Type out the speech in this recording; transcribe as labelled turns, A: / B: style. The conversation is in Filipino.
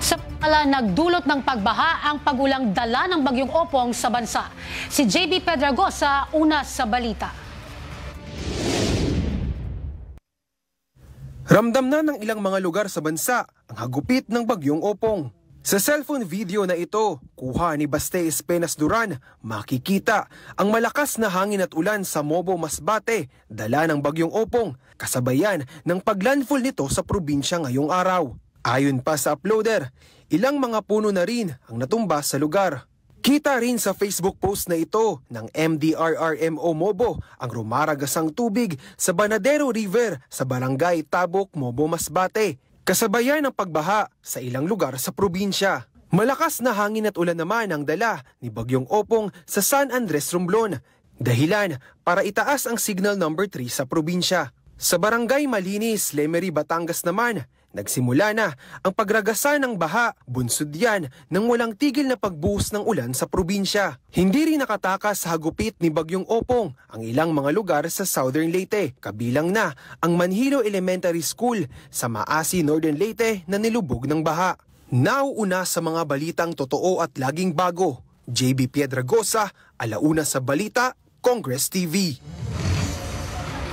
A: Samantala, nagdulot ng pagbaha ang pagulang dala ng bagyong Opong sa bansa. Si JB Pedragosa, una sa balita.
B: Ramdam na ng ilang mga lugar sa bansa ang hagupit ng bagyong Opong. Sa cellphone video na ito, kuha ni Baste Espenas Duran, makikita ang malakas na hangin at ulan sa Mobo Masbate, dala ng bagyong Opong, kasabayan ng paglandfall nito sa probinsya ngayong araw. Ayon pa sa uploader, ilang mga puno na rin ang natumba sa lugar. Kita rin sa Facebook post na ito ng MDRRMO Mobo ang rumaragasang tubig sa Banadero River sa Barangay Tabok, Mobo Masbate, kasabayan ng pagbaha sa ilang lugar sa probinsya. Malakas na hangin at ulan naman ang dala ni bagyong Opong sa San Andres, Romblon, dahilan para itaas ang signal number 3 sa probinsya. Sa Barangay Malinis, Lemery, Batangas naman, nagsimula na ang pagragasa ng baha, bunsod yan ng walang tigil na pagbuhos ng ulan sa probinsya. Hindi rin nakatakas sa hagupit ni bagyong Opong ang ilang mga lugar sa Southern Leyte, kabilang na ang Manhilo Elementary School sa Maasi, Northern Leyte na nilubog ng baha. Nauuna sa mga balitang totoo at laging bago, JB Piedragosa, alauna sa balita, Congress TV.